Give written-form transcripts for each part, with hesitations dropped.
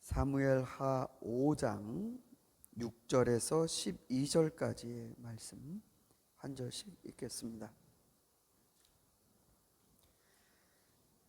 사무엘하 5장 6절에서 12절까지의 말씀 한 절씩 읽겠습니다.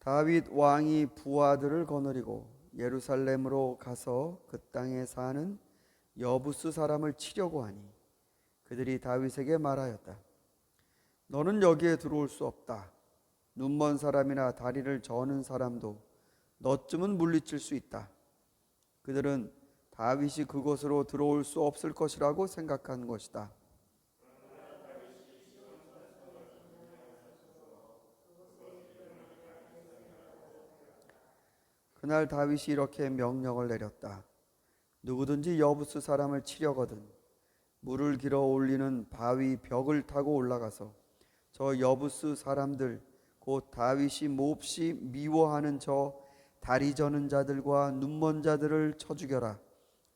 다윗 왕이 부하들을 거느리고 예루살렘으로 가서 그 땅에 사는 여부스 사람을 치려고 하니 그들이 다윗에게 말하였다. 너는 여기에 들어올 수 없다. 눈먼 사람이나 다리를 저는 사람도 너쯤은 물리칠 수 있다. 그들은 다윗이 그곳으로 들어올 수 없을 것이라고 생각한 것이다. 그날 다윗이 이렇게 명령을 내렸다. 누구든지 여부스 사람을 치려거든 물을 길어 올리는 바위 벽을 타고 올라가서 저 여부스 사람들 곧 다윗이 몹시 미워하는 저 다리 저는 자들과 눈먼 자들을 쳐 죽여라.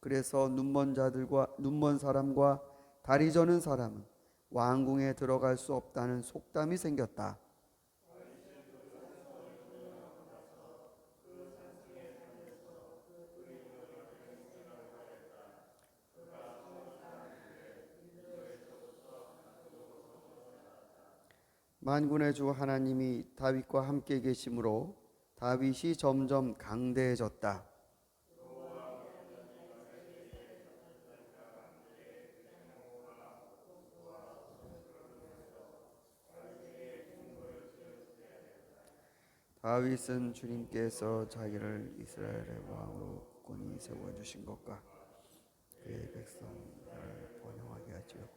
그래서 눈먼 사람과 다리 저는 사람은 왕궁에 들어갈 수 없다는 속담이 생겼다. 만군의 주 하나님이 다윗과 함께 계심으로 다윗이 점점 강대해졌다. 다윗은 주님께서 자기를 이스라엘의 왕으로 굳건히 세워주신 것과 그의 백성을 번영하게 하시고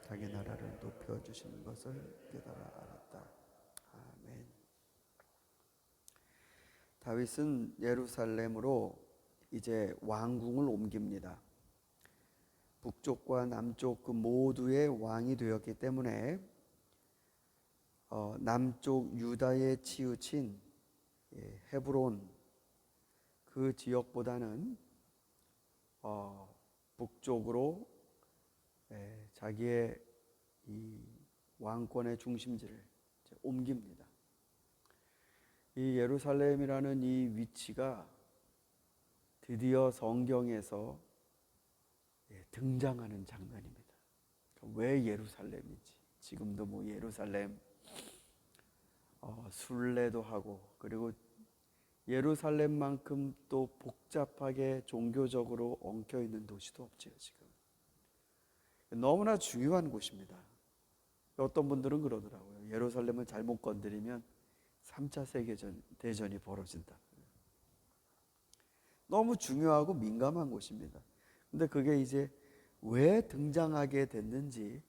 자기 나라를 높여주신 것을 깨달아 알았다. 아멘. 다윗은 예루살렘으로 이제 왕궁을 옮깁니다. 북쪽과 남쪽 그 모두의 왕이 되었기 때문에 남쪽 유다에 치우친 헤브론 그 지역보다는 북쪽으로 자기의 이 왕권의 중심지를 옮깁니다. 이 예루살렘이라는 이 위치가 드디어 성경에서 등장하는 장면입니다. 왜 예루살렘인지, 지금도 뭐 예루살렘 순례도 하고, 그리고 예루살렘만큼 또 복잡하게 종교적으로 엉켜 있는 도시도 없지요. 지금 너무나 중요한 곳입니다. 어떤 분들은 그러더라고요. 예루살렘을 잘못 건드리면 3차 세계대전이 벌어진다. 너무 중요하고 민감한 곳입니다. 근데 그게 이제 왜 등장하게 됐는지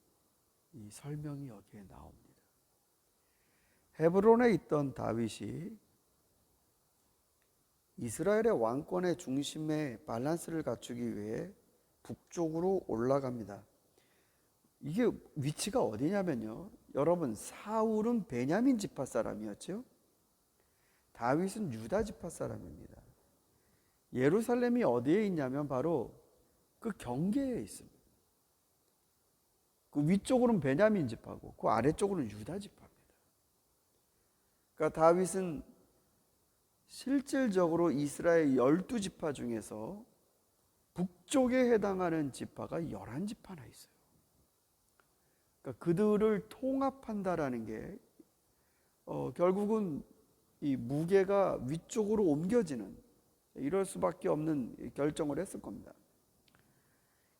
이 설명이 여기에 나옵니다. 헤브론에 있던 다윗이 이스라엘의 왕권의 중심에 밸런스를 갖추기 위해 북쪽으로 올라갑니다. 이게 위치가 어디냐면요, 여러분, 사울은 베냐민 지파 사람이었죠. 다윗은 유다 지파 사람입니다. 예루살렘이 어디에 있냐면 바로 그 경계에 있습니다. 그 위쪽으로는 베냐민 지파고 그 아래쪽으로는 유다 지파입니다. 그러니까 다윗은 실질적으로 이스라엘 12지파 중에서 북쪽에 해당하는 지파가 11지파나 있어요. 그러니까 그들을 통합한다라는 게 결국은 이 무게가 위쪽으로 옮겨지는, 이럴 수밖에 없는 결정을 했을 겁니다.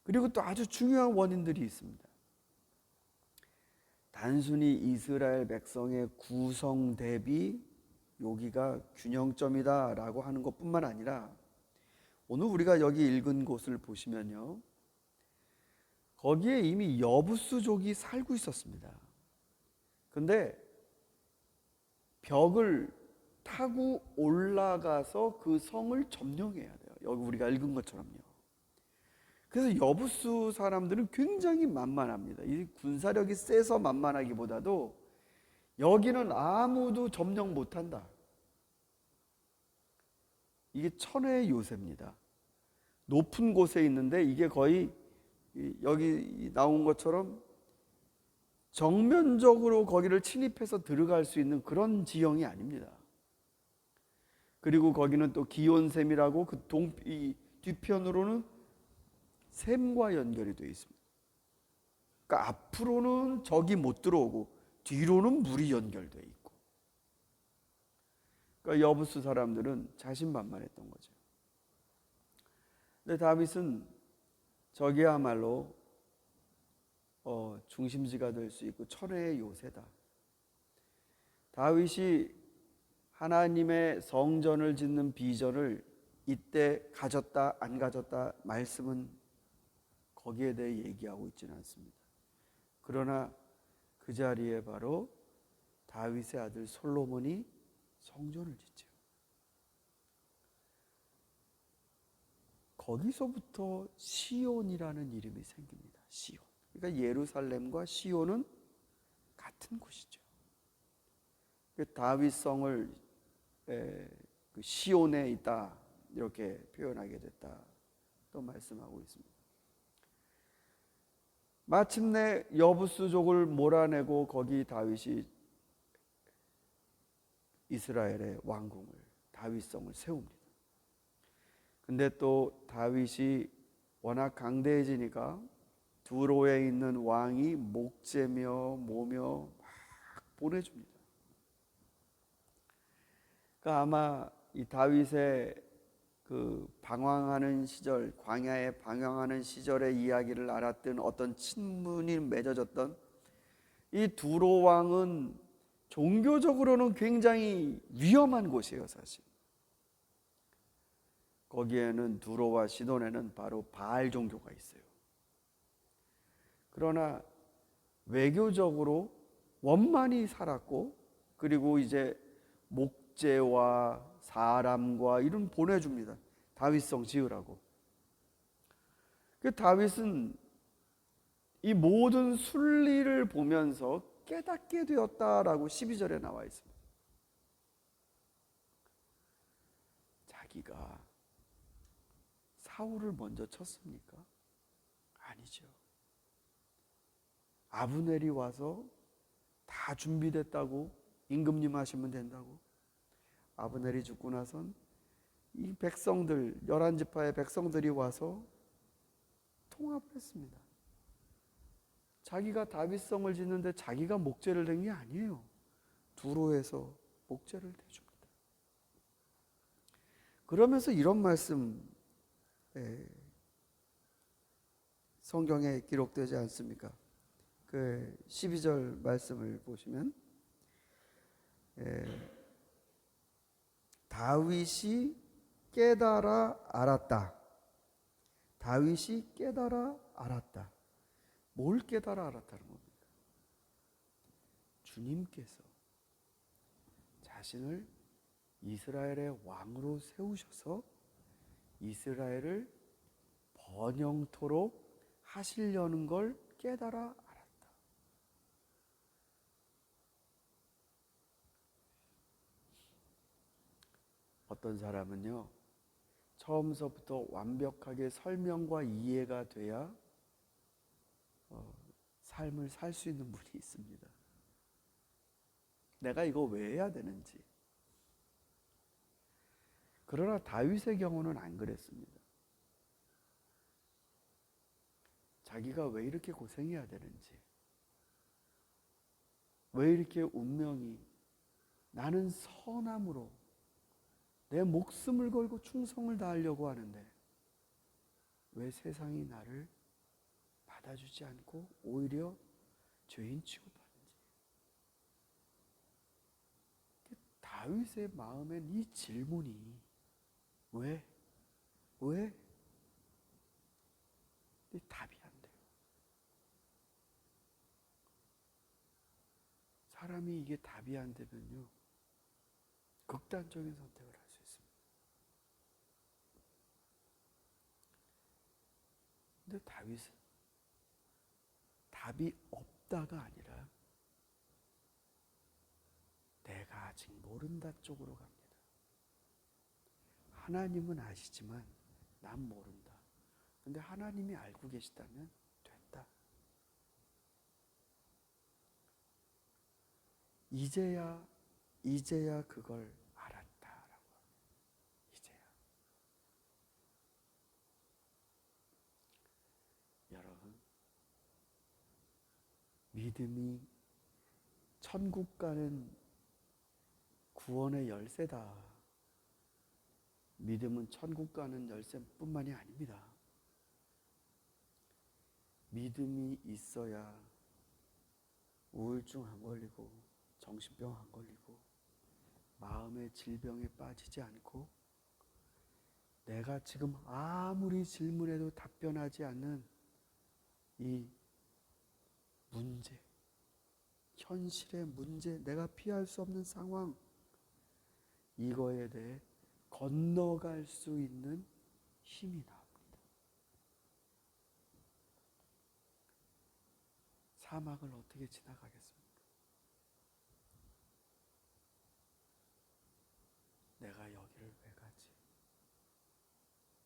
그리고 또 아주 중요한 원인들이 있습니다. 단순히 이스라엘 백성의 구성 대비 여기가 균형점이다 라고 하는 것뿐만 아니라 오늘 우리가 여기 읽은 곳을 보시면요, 거기에 이미 여부스족이 살고 있었습니다. 근데 벽을 타고 올라가서 그 성을 점령해야 돼요. 여기 우리가 읽은 것처럼요. 그래서 여부스 사람들은 굉장히 만만합니다. 이 군사력이 세서 만만하기보다도 여기는 아무도 점령 못한다. 이게 천혜의 요새입니다. 높은 곳에 있는데 이게 거의 여기 나온 것처럼 정면적으로 거기를 침입해서 들어갈 수 있는 그런 지형이 아닙니다. 그리고 거기는 또 기온샘이라고 그 이 뒤편으로는 샘과 연결이 되어 있습니다. 그러니까 앞으로는 적이 못 들어오고 뒤로는 물이 연결되어 있고. 그러니까 여부스 사람들은 자신만만했던 거죠. 근데 다윗은 저기야말로 중심지가 될 수 있고 천혜의 요새다. 다윗이 하나님의 성전을 짓는 비전을 이때 가졌다 안 가졌다 말씀은 거기에 대해 얘기하고 있지는 않습니다. 그러나 그 자리에 바로 다윗의 아들 솔로몬이 성전을 짓죠. 거기서부터 시온이라는 이름이 생깁니다. 시온. 그러니까 예루살렘과 시온은 같은 곳이죠. 다윗성을 시온에 있다 이렇게 표현하게 됐다 또 말씀하고 있습니다. 마침내 여부스족을 몰아내고 거기 다윗이 이스라엘의 왕궁을 다윗성을 세웁니다. 근데 또 다윗이 워낙 강대해지니까 두로에 있는 왕이 목재며 뭐며 막 보내줍니다. 그러니까 아마 이 다윗의 그 방황하는 시절, 광야에 방황하는 시절의 이야기를 알았던 어떤 친분이 맺어졌던 이 두로 왕은 종교적으로는 굉장히 위험한 곳이에요, 사실. 거기에는 두로와 시돈에는 바로 바알 종교가 있어요. 그러나 외교적으로 원만히 살았고, 그리고 이제 목재와 사람과 이런 보내줍니다. 다윗성 지으라고. 다윗은 이 모든 순리를 보면서 깨닫게 되었다라고 12절에 나와 있습니다. 자기가 사울을 먼저 쳤습니까? 아니죠. 아브넬이 와서 다 준비됐다고 임금님 하시면 된다고. 아브넬이 죽고 나선 이 백성들 11지파의 백성들이 와서 통합을 했습니다. 자기가 다윗성을 짓는데 자기가 목재를 댄 게 아니에요. 두로에서 목재를 대줍니다. 그러면서 이런 말씀 성경에 기록되지 않습니까? 그 12절 말씀을 보시면 다윗이 깨달아 알았다. 다윗이 깨달아 알았다. 뭘 깨달아 알았다는 겁니까? 주님께서 자신을 이스라엘의 왕으로 세우셔서 이스라엘을 번영토록 하시려는 걸 깨달아 알았다. 어떤 사람은요, 처음서부터 완벽하게 설명과 이해가 돼야 삶을 살 수 있는 분이 있습니다. 내가 이거 왜 해야 되는지. 그러나 다윗의 경우는 안 그랬습니다. 자기가 왜 이렇게 고생해야 되는지, 왜 이렇게 운명이 나는 선함으로 내 목숨을 걸고 충성을 다하려고 하는데 왜 세상이 나를 받아주지 않고 오히려 죄인 취급하는지. 다윗의 마음엔 이 질문이 왜? 답이 안 돼요. 사람이 이게 답이 안 되면요, 극단적인 선택을 할 수 있습니다. 근데 다윗은 답이 없다가 아니라 내가 아직 모른다 쪽으로 갑니다. 하나님은 아시지만 난 모른다. 근데 하나님이 알고 계시다면 됐다. 이제야 그걸 알았다라고. 믿음이 천국 가는 구원의 열쇠다. 믿음은 천국 가는 열쇠뿐만이 아닙니다. 믿음이 있어야 우울증 안 걸리고 정신병 안 걸리고 마음의 질병에 빠지지 않고 내가 지금 아무리 질문해도 답변하지 않는 이 문제, 현실의 문제, 내가 피할 수 없는 상황, 이거에 대해 건너갈 수 있는 힘이 나옵니다. 사막을 어떻게 지나가겠습니까? 내가 여기를 왜 가지?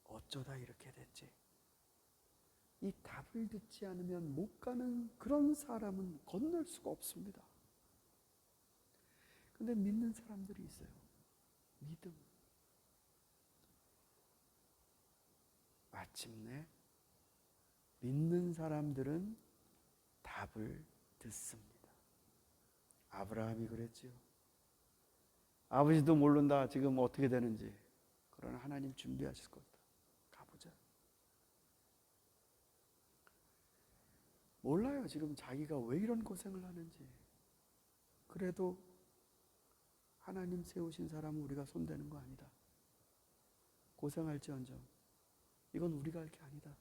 어쩌다 이렇게 됐지? 이 답을 듣지 않으면 못 가는 그런 사람은 건널 수가 없습니다. 근데 믿는 사람들이 있어요. 믿음. 마침내 믿는 사람들은 답을 듣습니다. 아브라함이 그랬지요. 아버지도 모른다 지금 어떻게 되는지. 그러나 하나님 준비하실 거다. 가보자. 몰라요 지금 자기가 왜 이런 고생을 하는지. 그래도 하나님 세우신 사람은 우리가 손대는 거 아니다. 고생할지언정 이건 우리가 할 게 아니다.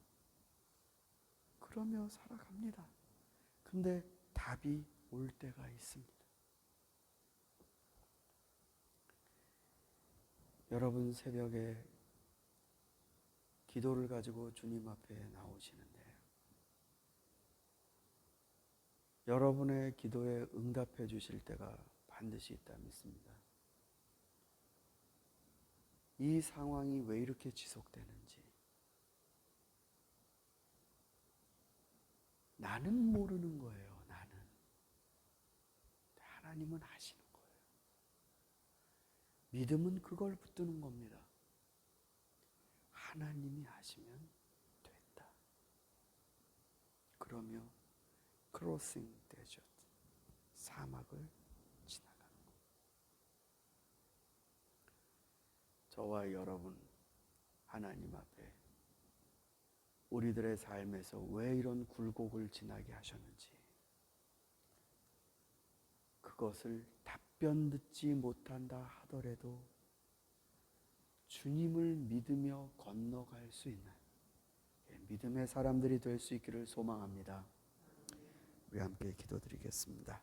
그러며 살아갑니다. 근데 답이 올 때가 있습니다. 여러분 새벽에 기도를 가지고 주님 앞에 나오시는데 여러분의 기도에 응답해 주실 때가 반드시 있다 믿습니다. 이 상황이 왜 이렇게 지속되는지 나는 모르는 거예요. 나는. 하나님은 아시는 거예요. 믿음은 그걸 붙드는 겁니다. 하나님이 하시면 됐다. 그러며 크로싱 데저트, 사막을 지나가는 것. 저와 여러분 하나님 앞에 우리들의 삶에서 왜 이런 굴곡을 지나게 하셨는지 그것을 답변 듣지 못한다 하더라도 주님을 믿으며 건너갈 수 있는 믿음의 사람들이 될 수 있기를 소망합니다. 우리 함께 기도드리겠습니다.